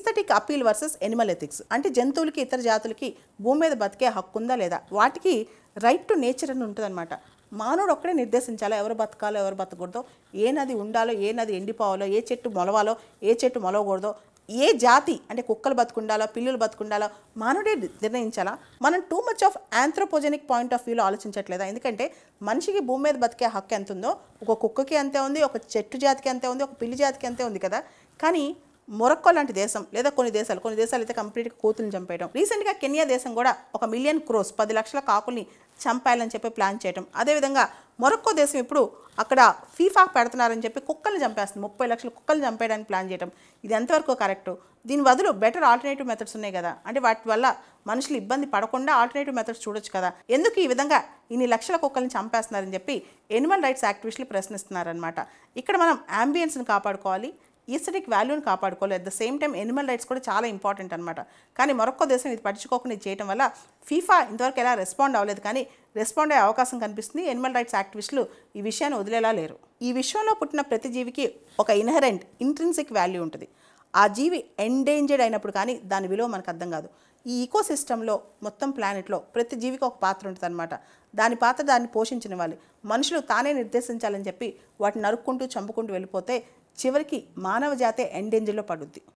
Aesthetic appeal versus Animal ethics. అంటే జంతువులకి ఇతర జాతులకి భూమి మీద బతికే హక్కు ఉందా లేదా, వాటికి రైట్ టు నేచర్ అని ఉంటుందన్నమాట. మానవుడు ఒక్కడే నిర్దేశించాలో ఎవరు బతకాలో ఎవరు బతకూడదో, ఏ నది ఉండాలో ఏ నది ఎండిపోవాలో, ఏ చెట్టు మొలవాలో ఏ చెట్టు మొలవకూడదో, ఏ జాతి అంటే కుక్కలు బతుకుండాలో పిల్లులు బతుకుండాలో మానవుడే నిర్ణయించాలా. మనం too much of anthropogenic point of వ్యూలో ఆలోచించట్లేదా? ఎందుకంటే మనిషికి భూమి మీద బతికే హక్కు ఎంత ఉందో ఒక కుక్కకి అంతే ఉంది, ఒక చెట్టు జాతికి అంతే ఉంది, ఒక పిల్లి జాతికి అంతే ఉంది కదా. కానీ మొరక్కో లాంటి దేశం లేదా కొన్ని దేశాలు అయితే కంప్లీట్గా కోతులను చంపేయడం. రీసెంట్గా కెన్యా దేశం కూడా 1,000,000 crores 10 లక్షల కాకుల్ని చంపాలని చెప్పి ప్లాన్ చేయడం. అదేవిధంగా మొరక్కో దేశం ఇప్పుడు అక్కడ ఫీఫా పెడుతున్నారని చెప్పి కుక్కల్ని చంపేస్తుంది, 30 లక్షల కుక్కల్ని చంపేయడానికి ప్లాన్ చేయడం. ఇది ఎంతవరకు కరెక్టు? దీని బదులు బెటర్ ఆల్టర్నేటివ్ మెథడ్స్ ఉన్నాయి కదా. అంటే వాటి వల్ల మనుషులు ఇబ్బంది పడకుండా ఆల్టర్నేటివ్ మెథడ్స్ చూడొచ్చు కదా. ఎందుకు ఈ విధంగా ఇన్ని లక్షల కుక్కల్ని చంపేస్తున్నారని చెప్పి ఎనిమల్ రైట్స్ యాక్టివిస్టులు ప్రశ్నిస్తున్నారనమాట. ఇక్కడ మనం అంబియన్స్ని కాపాడుకోవాలి, ఈస్థెటిక్ వాల్యూని కాపాడుకోవాలి. At the same time Animal rights కూడా చాలా ఇంపార్టెంట్ అనమాట. కానీ మొరక్కో దేశం ఇది పట్టించుకోకుండా ఇది చేయడం వల్ల ఫీఫా ఇంతవరకు ఎలా రెస్పాండ్ అవ్వలేదు, కానీ రెస్పాండ్ అయ్యే అవకాశం కనిపిస్తుంది. ఎనిమల్ రైట్స్ యాక్టివిస్టులు ఈ విషయాన్ని వదిలేలా లేరు. ఈ విశ్వంలో పుట్టిన ప్రతి జీవికి ఒక ఇన్హెరెంట్ ఇంట్రిన్సిక్ వాల్యూ ఉంటుంది. ఆ జీవి ఎండేంజర్డ్ అయినప్పుడు కానీ దాని విలువ మనకు అర్థం కాదు. ఈ ఈకో సిస్టంలో మొత్తం ప్లానెట్లో ప్రతి జీవికి ఒక పాత్ర ఉంటుంది అనమాట. దాని పాత్ర దాన్ని పోషించిన వాళ్ళు. మనుషులు తానే నిర్దేశించాలని చెప్పి వాటిని నరుక్కుంటూ చంపుకుంటూ వెళ్ళిపోతే చివరికి మానవ జాతే ఎండేంజర్లో పడుద్ది.